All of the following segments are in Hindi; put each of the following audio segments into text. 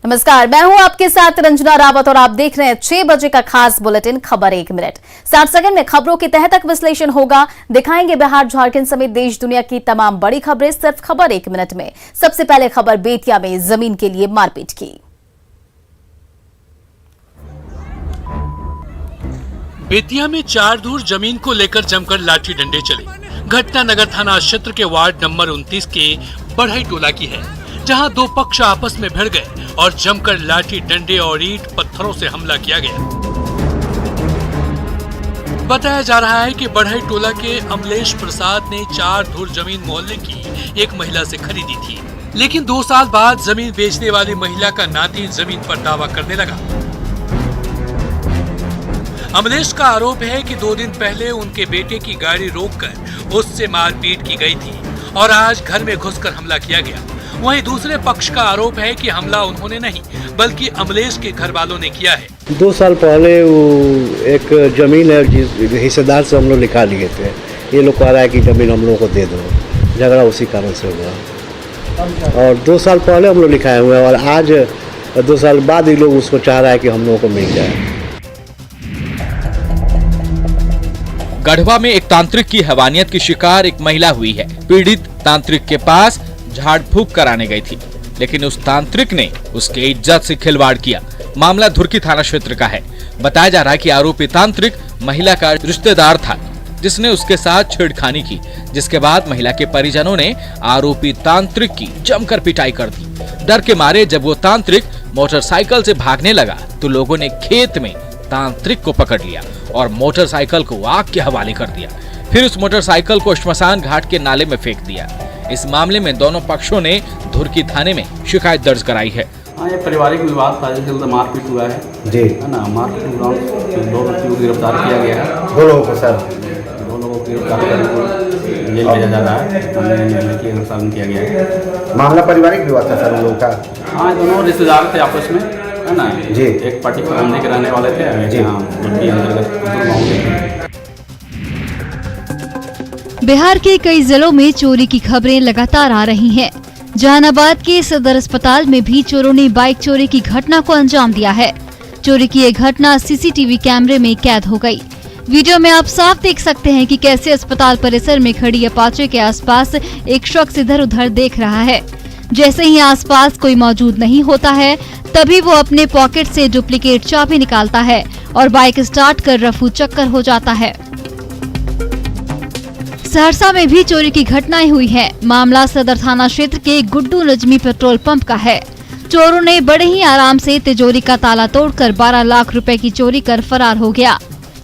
नमस्कार, मैं हूं आपके साथ रंजना रावत और आप देख रहे हैं 6 बजे का खास बुलेटिन खबर 1 मिनट। 60 सेकंड में खबरों के तह तक विश्लेषण होगा। दिखाएंगे बिहार झारखंड समेत देश दुनिया की तमाम बड़ी खबरें सिर्फ खबर 1 मिनट में। सबसे पहले खबर बेतिया में जमीन के लिए मारपीट की। बेतिया में 4 धुर जमीन को लेकर जमकर लाठी डंडे चले। घटना नगर थाना क्षेत्र के वार्ड नंबर 29 के बढ़ई टोला की है, जहां 2 पक्ष आपस में भिड़ गए और जमकर लाठी डंडे और ईंट पत्थरों से हमला किया गया। बताया जा रहा है कि बढ़ई टोला के अमलेश प्रसाद ने 4 धुर जमीन मोहल्ले की एक महिला से खरीदी थी, लेकिन 2 साल बाद जमीन बेचने वाली महिला का नाती जमीन पर दावा करने लगा। अमलेश का आरोप है कि 2 दिन पहले उनके बेटे की गाड़ी रोककर उससे मारपीट की गई थी और आज घर में घुसकर हमला किया गया। वहीं दूसरे पक्ष का आरोप है कि हमला उन्होंने नहीं बल्कि अमलेश के घर वालों ने किया है। 2 साल पहले वो एक जमीन है जिस हिस्सेदार से हम लोग लिखा लिए थे, ये लोग कह रहा है कि जमीन हम लोग को दे दो। झगड़ा उसी कारण से हुआ और 2 साल पहले हम लोग लिखाए हुए हैं और आज 2 साल बाद ये लोग उसको चाह रहा है कि हम लोगों को मिल जाए। गढ़वा में एक तांत्रिक की हैवानियत की शिकार एक महिला हुई है। पीड़ित तांत्रिक के पास झाड़ फूक कराने गई थी, लेकिन उस तांत्रिक ने उसके इज्जत से खिलवाड़ किया। मामला धुरकी थाना क्षेत्र का है। बताया जा रहा है कि आरोपी तांत्रिक महिला का रिश्तेदार था, जिसने उसके साथ छेड़खानी की, जिसके बाद महिला के परिजनों ने आरोपी तांत्रिक की जमकर पिटाई कर दी। डर के मारे जब वो तांत्रिक मोटरसाइकिल से भागने लगा तो लोगों ने खेत में तांत्रिक को पकड़ लिया और मोटरसाइकिल को आग के हवाले कर दिया। फिर उस मोटरसाइकिल को श्मशान घाट के नाले में फेंक दिया। इस मामले में दोनों पक्षों ने धुरकी थाने में शिकायत दर्ज कराई है। हाँ, ये पारिवारिक विवाद था, जिसके चलते मारपीट हुआ है जी, है ना। मारपीट हुआ, 2 व्यक्तियों को गिरफ्तार किया गया है। 2 लोगों को सर, 2 लोगों को गिरफ्तार कर जेल भेजा जा रहा है। गिरफ्तार किया गया है। मामला पारिवारिक विवाद था सर उन लोगों का। हाँ, दोनों रिश्तेदार थे आपस में, है ना जी। एक पार्टी के बंदे के रहने वाले थे जी। बिहार के कई जिलों में चोरी की खबरें लगातार आ रही हैं। जहानाबाद के सदर अस्पताल में भी चोरों ने बाइक चोरी की घटना को अंजाम दिया है। चोरी की यह घटना सीसीटीवी कैमरे में कैद हो गई। वीडियो में आप साफ देख सकते हैं कि कैसे अस्पताल परिसर में खड़ी अपाचे के आसपास एक शख्स इधर उधर देख रहा है। जैसे ही आसपास कोई मौजूद नहीं होता है, तभी वो अपने पॉकेट से डुप्लीकेट चाबी निकालता है और बाइक स्टार्ट कर रफू चक्कर हो जाता है। सहरसा में भी चोरी की घटनाएं हुई है। मामला सदर थाना क्षेत्र के गुड्डू नजमी पेट्रोल पंप का है। चोरों ने बड़े ही आराम से तिजोरी का ताला तोड़कर 12 लाख रुपए की चोरी कर फरार हो गया।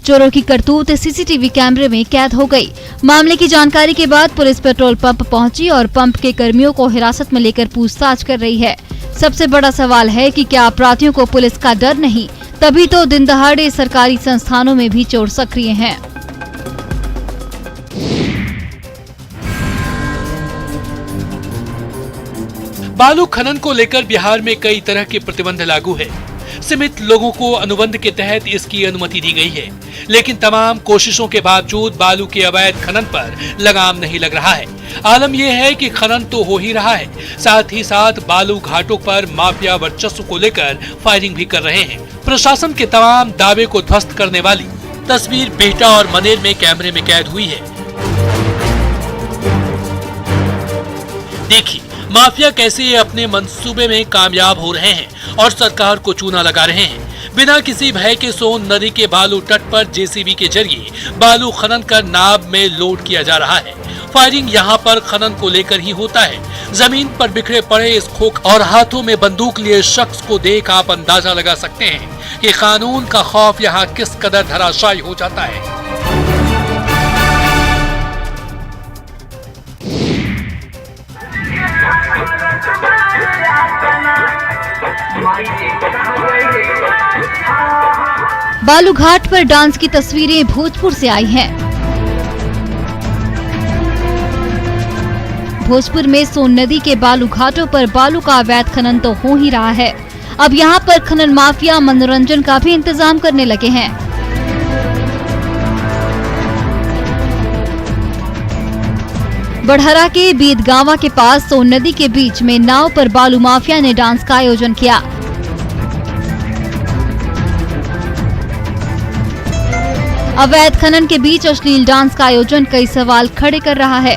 चोरों की करतूत सीसीटीवी कैमरे में कैद हो गई। मामले की जानकारी के बाद पुलिस पेट्रोल पंप पहुंची और पंप के कर्मियों को हिरासत में लेकर पूछताछ कर रही है। सबसे बड़ा सवाल है कि क्या अपराधियों को पुलिस का डर नहीं? तभी तो दिन दहाड़े सरकारी संस्थानों में भी चोर सक्रिय हैं। बालू खनन को लेकर बिहार में कई तरह के प्रतिबंध लागू है। सीमित लोगों को अनुबंध के तहत इसकी अनुमति दी गई है, लेकिन तमाम कोशिशों के बावजूद बालू के अवैध खनन पर लगाम नहीं लग रहा है। आलम यह है कि खनन तो हो ही रहा है, साथ ही साथ बालू घाटों पर माफिया वर्चस्व को लेकर फायरिंग भी कर रहे हैं। प्रशासन के तमाम दावे को ध्वस्त करने वाली तस्वीर बिहटा और मनेर में कैमरे में कैद हुई है। देखिए माफिया कैसे अपने मंसूबे में कामयाब हो रहे हैं और सरकार को चूना लगा रहे हैं। बिना किसी भय के सोन नदी के बालू तट पर जेसीबी के जरिए बालू खनन कर नाव में लोड किया जा रहा है। फायरिंग यहाँ पर खनन को लेकर ही होता है। जमीन पर बिखरे पड़े इस खोख और हाथों में बंदूक लिए शख्स को देख आप अंदाजा लगा सकते हैं कि कानून का खौफ यहाँ किस कदर धराशायी हो जाता है। बालू घाट पर डांस की तस्वीरें भोजपुर से आई हैं। भोजपुर में सोन नदी के बालू घाटों पर बालू का अवैध खनन तो हो ही रहा है, अब यहाँ पर खनन माफिया मनोरंजन का भी इंतजाम करने लगे हैं। बढ़हरा के बीदगांवा के पास सोन नदी के बीच में नाव पर बालू माफिया ने डांस का आयोजन किया। अवैध खनन के बीच अश्लील डांस का आयोजन कई सवाल खड़े कर रहा है।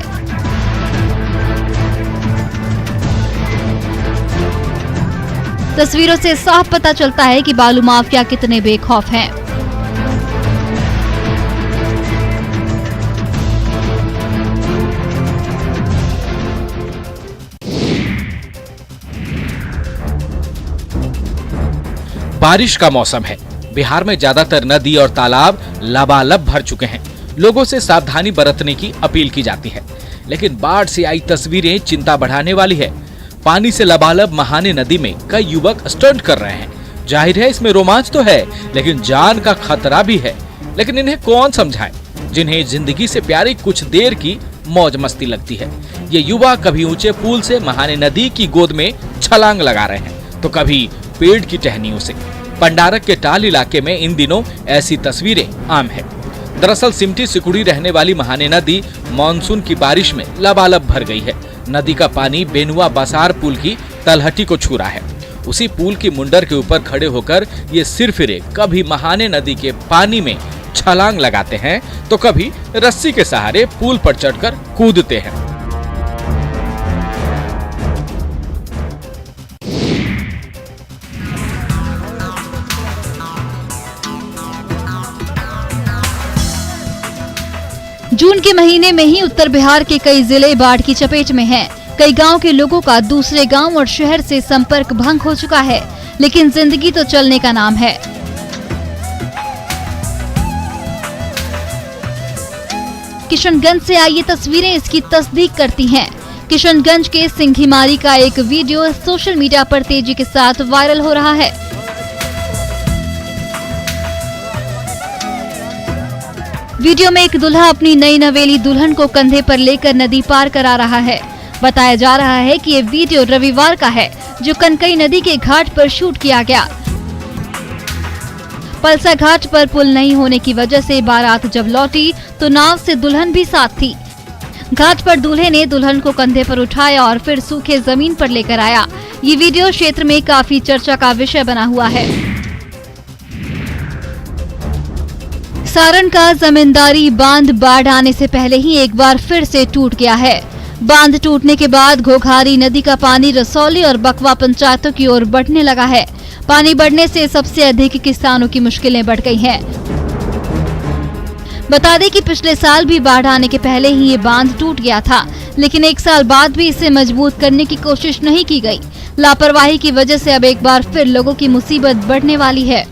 तस्वीरों से साफ पता चलता है कि बालू माफिया कितने बेखौफ हैं। बारिश का मौसम है। बिहार में ज्यादातर नदी और तालाब लबालब भर चुके हैं। लोगों से सावधानी बरतने की अपील की जाती है, लेकिन बाढ़ से आई तस्वीरें चिंता बढ़ाने वाली है। पानी से लबालब महाने नदी में कई युवक स्टंट कर रहे हैं। जाहिर है इसमें रोमांच तो है, लेकिन जान का खतरा भी है। लेकिन इन्हें कौन समझाए, जिन्हें जिंदगी से प्यारी कुछ देर की मौज मस्ती लगती है। ये युवा कभी ऊंचे पुल से महाने नदी की गोद में छलांग लगा रहे हैं, तो कभी पेड़ की टहनियों से। पंडारक के टाल इलाके में इन दिनों ऐसी तस्वीरें आम है। दरअसल सिमटी सिकुड़ी रहने वाली महाने नदी मानसून की बारिश में लबालब भर गई है। नदी का पानी बेनुआ बसार पुल की तलहटी को छू रहा है। उसी पुल की मुंडर के ऊपर खड़े होकर ये सिरफिरे कभी महाने नदी के पानी में छलांग लगाते हैं, तो कभी रस्सी के सहारे पुल पर चढ़कर कूदते हैं। जून के महीने में ही उत्तर बिहार के कई जिले बाढ़ की चपेट में हैं। कई गांव के लोगों का दूसरे गांव और शहर से संपर्क भंग हो चुका है, लेकिन जिंदगी तो चलने का नाम है। किशनगंज से आई ये तस्वीरें इसकी तस्दीक करती हैं। किशनगंज के सिंघीमारी का एक वीडियो सोशल मीडिया पर तेजी के साथ वायरल हो रहा है। वीडियो में एक दूल्हा अपनी नई नवेली दुल्हन को कंधे पर लेकर नदी पार करा रहा है। बताया जा रहा है कि ये वीडियो रविवार का है, जो कनकई नदी के घाट पर शूट किया गया। पलसा घाट पर पुल नहीं होने की वजह से बारात जब लौटी तो नाव से दुल्हन भी साथ थी। घाट पर दूल्हे ने दुल्हन को कंधे पर उठाया और फिर सूखे जमीन पर लेकर आया। ये वीडियो क्षेत्र में काफी चर्चा का विषय बना हुआ है। सारण का जमींदारी बांध बाढ़ आने से पहले ही एक बार फिर से टूट गया है। बांध टूटने के बाद घोघारी नदी का पानी रसौली और बकवा पंचायतों की ओर बढ़ने लगा है। पानी बढ़ने से सबसे अधिक किसानों की मुश्किलें बढ़ गई हैं। बता दें कि पिछले साल भी बाढ़ आने के पहले ही ये बांध टूट गया था, लेकिन एक साल बाद भी इसे मजबूत करने की कोशिश नहीं की गई। लापरवाही की वजह से अब एक बार फिर लोगों की मुसीबत बढ़ने वाली है।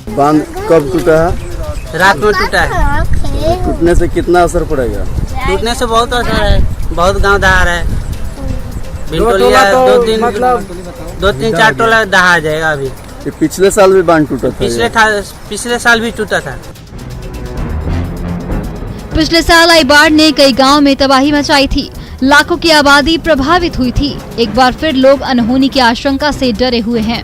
बांध कब टूटा है? रात में टूटा है। टूटने से कितना असर पड़ेगा? टूटने से बहुत असर है, बहुत गांव दहा रहा है। दो तीन चार टोला दहा जाएगा। अभी ये पिछले साल भी बांध टूटा था? पिछले साल भी टूटा था। पिछले साल आई बाढ़ ने कई गांव में तबाही मचाई थी। लाखों की आबादी प्रभावित हुई थी। एक बार फिर लोग अनहोनी की आशंका से डरे हुए हैं।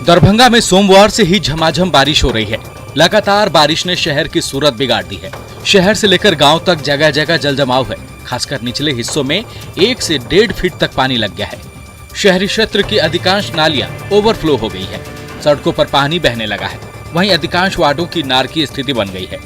दरभंगा में सोमवार से ही झमाझम बारिश हो रही है। लगातार बारिश ने शहर की सूरत बिगाड़ दी है। शहर से लेकर गांव तक जगह जगह जलजमाव है। खासकर निचले हिस्सों में 1 से 1.5 फीट तक पानी लग गया है। शहरी क्षेत्र की अधिकांश नालियां ओवरफ्लो हो गई है। सड़कों पर पानी बहने लगा है। वहीं अधिकांश वार्डों की नारकी स्थिति बन गई है।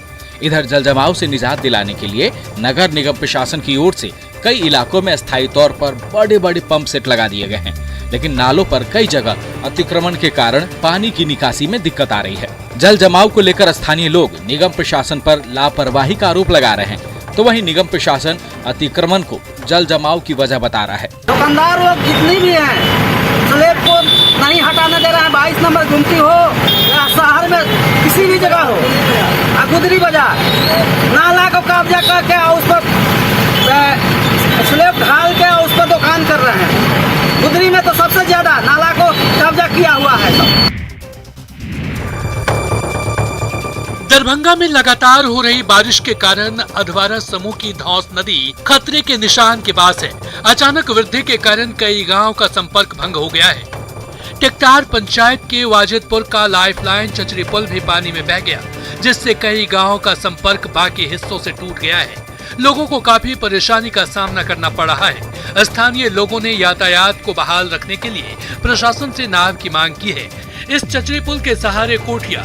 इधर जलजमाव से निजात दिलाने के लिए नगर निगम प्रशासन की ओर से कई इलाकों में अस्थायी तौर पर बड़े बड़े पंप सेट लगा दिए गए हैं, लेकिन नालों पर कई जगह अतिक्रमण के कारण पानी की निकासी में दिक्कत आ रही है। जल जमाव को लेकर स्थानीय लोग निगम प्रशासन पर लापरवाही का आरोप लगा रहे हैं, तो वहीं निगम प्रशासन अतिक्रमण को जल जमाव की वजह बता रहा है। दुकानदार लोग जितनी भी हैं, स्लैब को नहीं हटाने दे रहा है। 22 नंबर गुमती हो या शहर में किसी भी जगह हो, गुदरी बाजार नाला को कब्जा करके उस पर स्लैब ढाल के उस पर दुकान कर रहे हैं। गुदरी में तो सबसे ज्यादा नाला को कब्जा किया हुआ है। दरभंगा में लगातार हो रही बारिश के कारण अधवारा समूह की धौंस नदी खतरे के निशान के पास है। अचानक वृद्धि के कारण कई गांव का संपर्क भंग हो गया है। टेकटार पंचायत के वाजिदपुर का लाइफलाइन चचरी पुल भी पानी में बह गया, जिससे कई गांवों का संपर्क बाकी हिस्सों से टूट गया है। लोगों को काफी परेशानी का सामना करना पड़ रहा है। स्थानीय लोगों ने यातायात को बहाल रखने के लिए प्रशासन से नाव की मांग की है। इस चचरी पुल के सहारे कोठिया,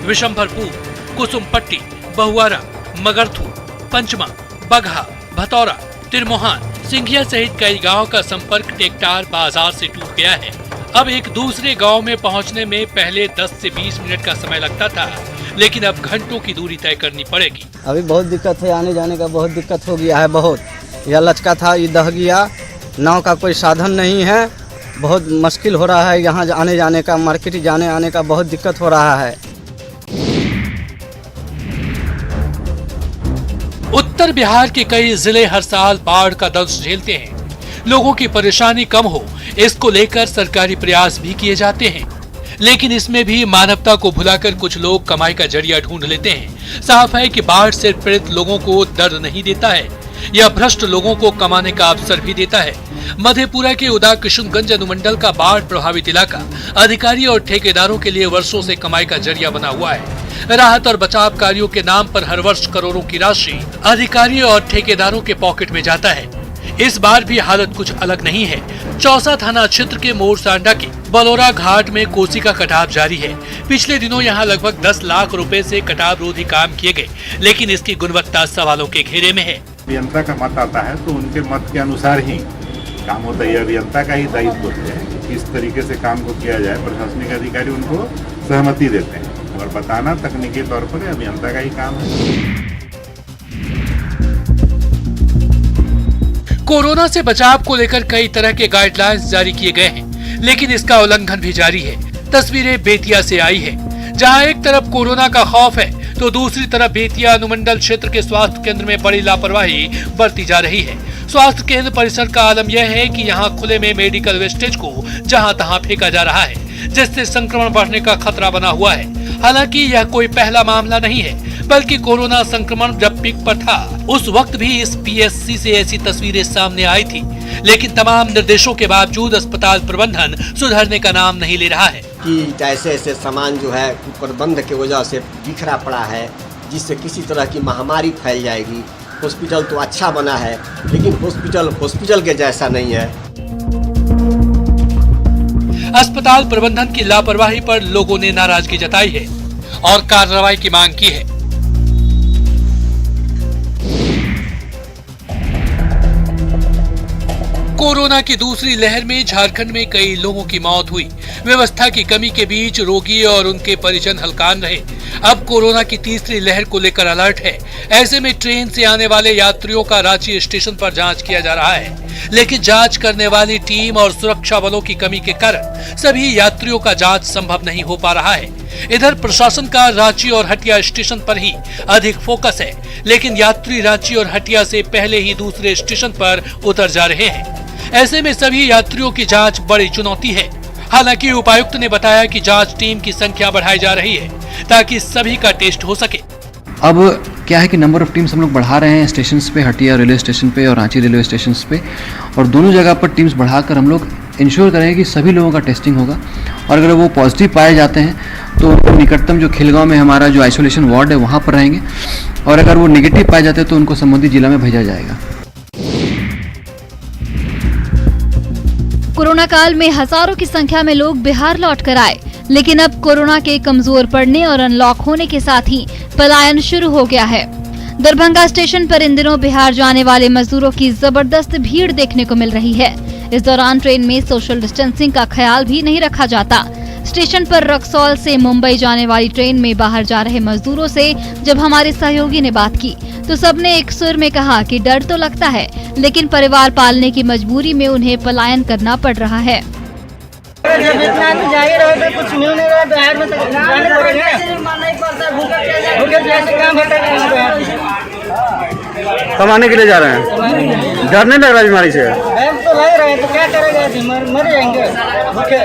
विशंभरपुर, कुसुमपट्टी, बहुआरा, मगरथू, पंचमा, बगहा, भतौरा, तिरमोहान, सिंघिया सहित कई गांव का संपर्क टेकटार बाजार से टूट गया है। अब एक दूसरे गांव में पहुंचने में पहले 10 से 20 मिनट का समय लगता था, लेकिन अब घंटों की दूरी तय करनी पड़ेगी। अभी बहुत दिक्कत है, आने जाने का बहुत दिक्कत हो गया है। बहुत यह लचका था, ये दह गया, नाव का कोई साधन नहीं है, बहुत मुश्किल हो रहा है यहाँ आने जाने का, मार्केट जाने आने का बहुत दिक्कत हो रहा है। उत्तर बिहार के कई जिले हर साल बाढ़ का दंश झेलते हैं। लोगों की परेशानी कम हो, इसको लेकर सरकारी प्रयास भी किए जाते हैं, लेकिन इसमें भी मानवता को भुलाकर कुछ लोग कमाई का जरिया ढूंढ लेते हैं। साफ है कि बाढ़ से पीड़ित लोगों को दर्द नहीं देता है, यह भ्रष्ट लोगों को कमाने का अवसर भी देता है। मधेपुरा के उदा किशुनगंज अनुमंडल का बाढ़ प्रभावित इलाका अधिकारी और ठेकेदारों के लिए वर्षों से कमाई का जरिया बना हुआ है। राहत और बचाव कार्यों के नाम पर हर वर्ष करोड़ों की राशि अधिकारियों और ठेकेदारों के पॉकेट में जाता है। इस बार भी हालत कुछ अलग नहीं है। चौसा थाना क्षेत्र के मोरसांडा के बलोरा घाट में कोसी का कटाव जारी है। पिछले दिनों यहां लगभग 10 लाख रुपए से कटाव रोधी काम किए गए, लेकिन इसकी गुणवत्ता सवालों के घेरे में है। अभियंता का मत आता है तो उनके मत के अनुसार ही काम होता है। अभियंता का ही दायित्व होता है कि किस तरीके से काम को किया जाए। प्रशासनिक अधिकारी उनको सहमति देते हैं और बताना तकनीकी तौर पर अभियंता का ही काम है। कोरोना से बचाव को लेकर कई तरह के गाइडलाइंस जारी किए गए हैं, लेकिन इसका उल्लंघन भी जारी है। तस्वीरें बेतिया से आई है, जहां एक तरफ कोरोना का खौफ है तो दूसरी तरफ बेतिया अनुमंडल क्षेत्र के स्वास्थ्य केंद्र में बड़ी लापरवाही बरती जा रही है। स्वास्थ्य केंद्र परिसर का आलम यह है कि यहां खुले में मेडिकल वेस्टेज को जहां तहां फेंका जा रहा है, जिससे संक्रमण बढ़ने का खतरा बना हुआ है। हालांकि यह कोई पहला मामला नहीं है, बल्कि कोरोना संक्रमण जब पीक पर था उस वक्त भी इस पीएससी से ऐसी तस्वीरें सामने आई थी, लेकिन तमाम निर्देशों के बावजूद अस्पताल प्रबंधन सुधरने का नाम नहीं ले रहा है। कि ऐसे ऐसे सामान जो है प्रबंध के वजह से बिखरा पड़ा है, जिससे किसी तरह की महामारी फैल जाएगी। हॉस्पिटल तो अच्छा बना है, लेकिन हॉस्पिटल के जैसा नहीं है। अस्पताल प्रबंधन की लापरवाही पर लोगों ने नाराजगी जताई है और कार्रवाई की मांग की है। कोरोना की दूसरी लहर में झारखंड में कई लोगों की मौत हुई। व्यवस्था की कमी के बीच रोगी और उनके परिजन हलकान रहे। अब कोरोना की तीसरी लहर को लेकर अलर्ट है। ऐसे में ट्रेन से आने वाले यात्रियों का रांची स्टेशन पर जांच किया जा रहा है, लेकिन जांच करने वाली टीम और सुरक्षा बलों की कमी के कारण सभी यात्रियों का जांच संभव नहीं हो पा रहा है। इधर प्रशासन का रांची और हटिया स्टेशन पर ही अधिक फोकस है, लेकिन यात्री रांची और हटिया से पहले ही दूसरे स्टेशन पर उतर जा रहे हैं। ऐसे में सभी यात्रियों की जांच बड़ी चुनौती है। हालांकि उपायुक्त ने बताया कि जांच टीम की संख्या बढ़ाई जा रही है ताकि सभी का टेस्ट हो सके। अब क्या है कि नंबर ऑफ टीम्स हम लोग बढ़ा रहे हैं स्टेशन पे, हटिया रेलवे स्टेशन पे और रांची रेलवे स्टेशन पे, और दोनों जगह पर टीम्स बढ़ाकर हम लोग इंश्योर करेंगे कि सभी लोगों का टेस्टिंग होगा। और अगर वो पॉजिटिव पाए जाते हैं तो निकटतम जो खिलगांव में हमारा जो आइसोलेशन वार्ड है वहाँ पर रहेंगे, और अगर वो नेगेटिव पाए जाते हैं तो उनको संबंधित जिला में भेजा जाएगा। कोरोना काल में हजारों की संख्या में लोग बिहार लौट कर आए, लेकिन अब कोरोना के कमजोर पड़ने और अनलॉक होने के साथ ही पलायन शुरू हो गया है। दरभंगा स्टेशन पर इन दिनों बिहार जाने वाले मजदूरों की जबरदस्त भीड़ देखने को मिल रही है। इस दौरान ट्रेन में सोशल डिस्टेंसिंग का ख्याल भी नहीं रखा जाता। स्टेशन पर रक्सौल से मुंबई जाने वाली ट्रेन में बाहर जा रहे मजदूरों से जब हमारे सहयोगी ने बात की तो सबने एक सुर में कहा कि डर तो लगता है, लेकिन परिवार पालने की मजबूरी में उन्हें पलायन करना पड़ रहा है। कुछ मिल नहीं रहा बिहार में, कमाने के लिए जा रहे हैं। डर नहीं लग रहा बीमारी से? तो लग रहा है, तो क्या करेगा, मर जाएंगे भूखे।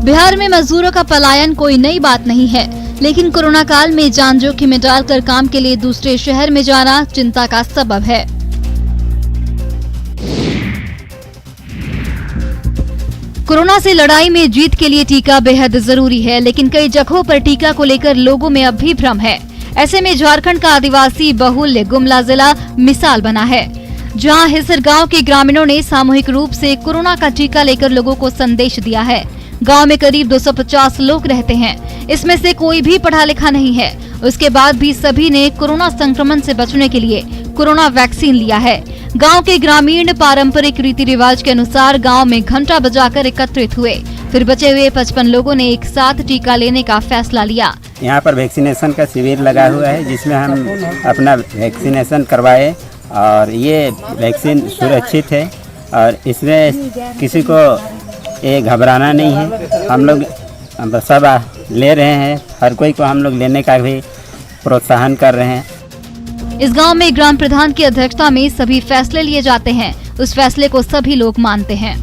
बिहार में मजदूरों का पलायन कोई नई बात नहीं है, लेकिन कोरोना काल में जान जोखिम में डालकर काम के लिए दूसरे शहर में जाना चिंता का सबब है। कोरोना से लड़ाई में जीत के लिए टीका बेहद जरूरी है, लेकिन कई जगहों पर टीका को लेकर लोगों में अब भी भ्रम है। ऐसे में झारखंड का आदिवासी बहुल्य गुमला जिला मिसाल बना है, जहां हिसर गांव के ग्रामीणों ने सामूहिक रूप से कोरोना का टीका लेकर लोगों को संदेश दिया है। गांव में करीब 250 लोग रहते हैं, इसमें से कोई भी पढ़ा लिखा नहीं है। उसके बाद भी सभी ने कोरोना संक्रमण से बचने के लिए कोरोना वैक्सीन लिया है। गांव के ग्रामीण पारंपरिक रीति रिवाज के अनुसार गांव में घंटा बजाकर एकत्रित हुए, फिर बचे हुए 55 लोगों ने एक साथ टीका लेने का फैसला लिया। यहाँ पर वैक्सीनेशन का शिविर लगा हुआ है, जिसमें हम अपना वैक्सीनेशन करवाए और ये वैक्सीन सुरक्षित है और इसमें किसी को ये घबराना नहीं है। हम लोग सब ले रहे हैं, हर कोई को हम लोग लेने का भी प्रोत्साहन कर रहे हैं। इस गांव में ग्राम प्रधान की अध्यक्षता में सभी फैसले लिए जाते हैं, उस फैसले को सभी लोग मानते हैं।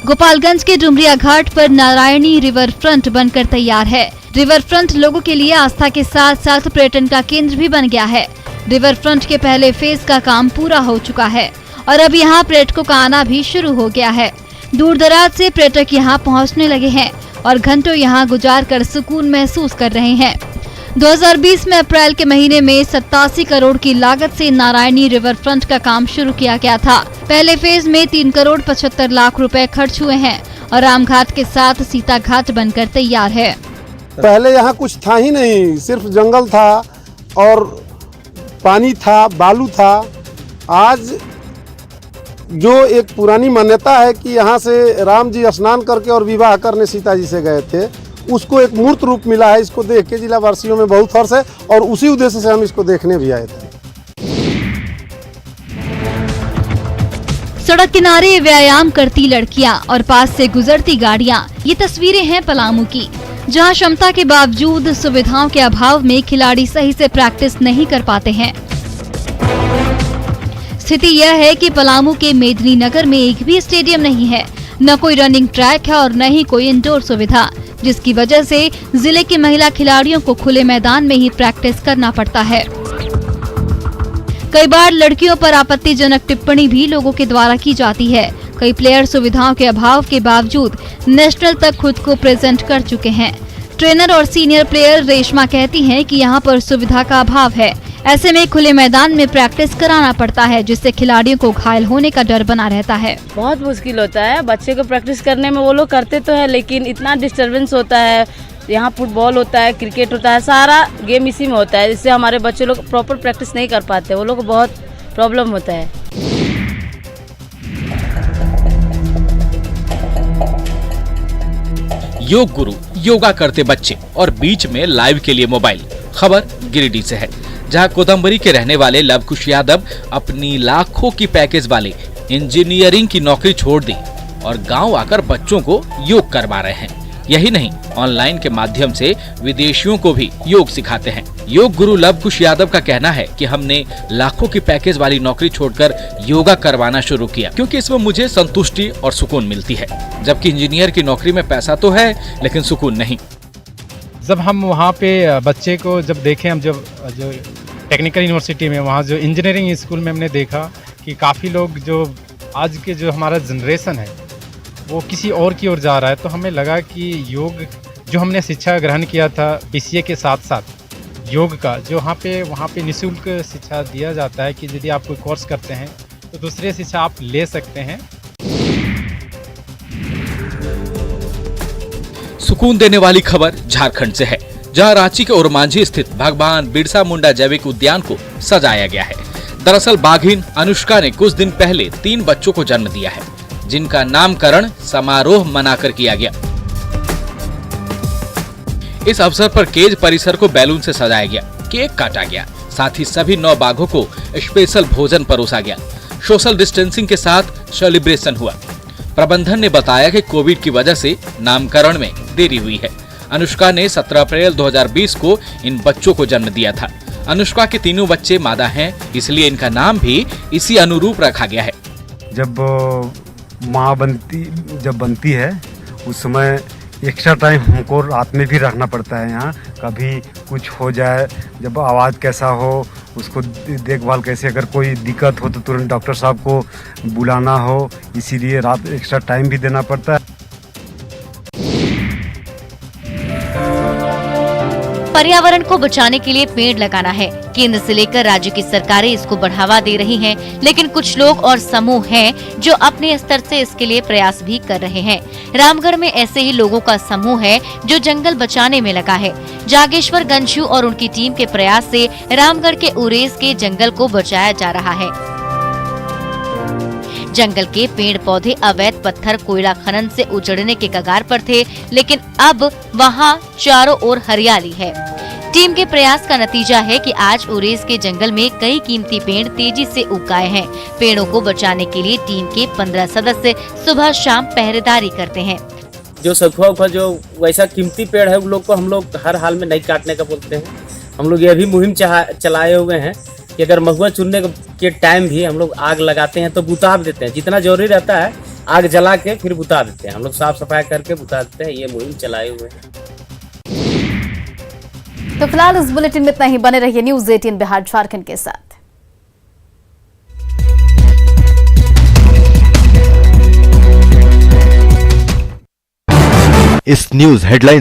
गोपालगंज के डुमरिया घाट पर नारायणी रिवर फ्रंट बनकर तैयार है। रिवर फ्रंट लोगों के लिए आस्था के साथ साथ पर्यटन का केंद्र भी बन गया है। रिवर फ्रंट के पहले फेज का काम पूरा हो चुका है और अब यहाँ पर्यटकों का आना भी शुरू हो गया है। दूर दराज से पर्यटक यहाँ पहुँचने लगे हैं और घंटों यहाँ गुजार कर सुकून महसूस कर रहे हैं। 2020 में अप्रैल के महीने में 87 करोड़ की लागत से नारायणी रिवर फ्रंट का काम शुरू किया गया था। पहले फेज में 3 करोड़ 75 लाख रुपए खर्च हुए हैं और रामघाट के साथ सीता घाट बनकर तैयार है। पहले यहाँ कुछ था ही नहीं, सिर्फ जंगल था और पानी था, बालू था। आज जो एक पुरानी मान्यता है कि यहाँ से राम जी स्नान करके और विवाह करने सीता जी से गए थे, उसको एक मूर्त रूप मिला है। इसको देख के जिला वासियों में बहुत हर्ष है और उसी उद्देश्य से हम इसको देखने भी आए थे। सड़क किनारे व्यायाम करती लड़कियां और पास से गुजरती गाड़ियां, ये तस्वीरें हैं पलामू की, जहां क्षमता के बावजूद सुविधाओं के अभाव में खिलाड़ी सही से प्रैक्टिस नहीं कर पाते हैं। स्थिति यह है कि पलामू के मेदिनीनगर में एक भी स्टेडियम नहीं है, न कोई रनिंग ट्रैक है और न ही कोई इंडोर सुविधा, जिसकी वजह से जिले की महिला खिलाड़ियों को खुले मैदान में ही प्रैक्टिस करना पड़ता है। कई बार लड़कियों पर आपत्तिजनक टिप्पणी भी लोगों के द्वारा की जाती है। कई प्लेयर सुविधाओं के अभाव के बावजूद नेशनल तक खुद को प्रेजेंट कर चुके हैं। ट्रेनर और सीनियर प्लेयर रेशमा कहती हैं कि यहाँ पर सुविधा का अभाव है। ऐसे में खुले मैदान में प्रैक्टिस कराना पड़ता है, जिससे खिलाड़ियों को घायल होने का डर बना रहता है। बहुत मुश्किल होता है बच्चे को प्रैक्टिस करने में। वो लोग करते तो है लेकिन इतना डिस्टरबेंस होता है। यहाँ फुटबॉल होता है, क्रिकेट होता है, सारा गेम इसी में होता है, जिससे हमारे बच्चे लोग प्रॉपर प्रैक्टिस नहीं कर पाते। वो लोग को बहुत प्रॉब्लम होता है। योग गुरु, योगा करते बच्चे और बीच में लाइव के लिए मोबाइल। खबर गिरिडीह से है, जहां कोदम्बरी के रहने वाले लव कुश यादव अपनी लाखों की पैकेज वाले इंजीनियरिंग की नौकरी छोड़ दी और गांव आकर बच्चों को योग करवा रहे हैं। यही नहीं, ऑनलाइन के माध्यम से विदेशियों को भी योग सिखाते हैं। योग गुरु लव कुश यादव का कहना है कि हमने लाखों की पैकेज वाली नौकरी छोड़कर योगा करवाना शुरू किया, क्योंकि इसमें मुझे संतुष्टि और सुकून मिलती है, जबकि इंजीनियर की नौकरी में पैसा तो है लेकिन सुकून नहीं। जब हम वहाँ पे बच्चे को जब देखे, हम जो टेक्निकल यूनिवर्सिटी में वहाँ जो इंजीनियरिंग स्कूल में हमने देखा कि काफ़ी लोग जो आज के जो हमारा जनरेशन है वो किसी और की ओर जा रहा है, तो हमें लगा कि योग जो हमने शिक्षा ग्रहण किया था BCA के साथ साथ योग का जो वहाँ पे निःशुल्क शिक्षा दिया जाता है कि यदि आप कोई कोर्स करते हैं तो दूसरे शिक्षा आप ले सकते हैं। सुकून देने वाली खबर झारखंड से है, जहां रांची के ओरमांझी स्थित भगवान बिरसा मुंडा जैविक उद्यान को सजाया गया है। दरअसल बाघिन अनुष्का ने कुछ दिन पहले 3 बच्चों को जन्म दिया है, जिनका नामकरण समारोह मनाकर किया गया। इस अवसर पर केज परिसर को बैलून से सजाया गया, केक काटा गया, साथ ही सभी 9 बाघों को स्पेशल भोजन परोसा गया। सोशल डिस्टेंसिंग के साथ सेलिब्रेशन हुआ। प्रबंधन ने बताया कि कोविड की वजह से नामकरण में देरी हुई है। अनुष्का ने 17 अप्रैल 2020 को इन बच्चों को जन्म दिया था। अनुष्का के तीनों बच्चे मादा हैं, इसलिए इनका नाम भी इसी अनुरूप रखा गया है। जब माँ बनती है उस समय एक्स्ट्रा टाइम हमको रात में भी रखना पड़ता है। यहाँ कभी कुछ हो जाए, जब आवाज़ कैसा हो उसको देखभाल कैसे, अगर कोई दिक्कत हो तो तुरंत डॉक्टर साहब को बुलाना हो, इसीलिए रात एक्स्ट्रा टाइम भी देना पड़ता है। पर्यावरण को बचाने के लिए पेड़ लगाना है। केंद्र से लेकर राज्य की सरकारें इसको बढ़ावा दे रही हैं, लेकिन कुछ लोग और समूह हैं जो अपने स्तर से इसके लिए प्रयास भी कर रहे हैं। रामगढ़ में ऐसे ही लोगों का समूह है जो जंगल बचाने में लगा है। जागेश्वर गंझू और उनकी टीम के प्रयास से रामगढ़ के उरेस के जंगल को बचाया जा रहा है। जंगल के पेड़ पौधे अवैध पत्थर कोयला खनन से उजड़ने के कगार पर थे, लेकिन अब वहां चारों ओर हरियाली है। टीम के प्रयास का नतीजा है कि आज उरेस के जंगल में कई कीमती पेड़ तेजी से उग आए हैं। पेड़ों को बचाने के लिए टीम के 15 सदस्य सुबह शाम पहरेदारी करते हैं। जो सखुआ जो वैसा कीमती पेड़ है, उन लोग को हम लोग हर हाल में नहीं काटने का बोलते हैं। हम लोग ये भी मुहिम चलाए हुए हैं कि अगर महुआ चुनने के टाइम भी हम लोग आग लगाते हैं तो बुता देते हैं, जितना जरूरी रहता है आग जला के फिर बुता देते हैं। हम लोग साफ सफाई करके बुता देते हैं। ये मुहिम चलाए हुए हैं। तो फिलहाल इस बुलेटिन में इतना ही। बने रहिए न्यूज़ 18 बिहार झारखंड के साथ। इस न्यूज़ हेडलाइन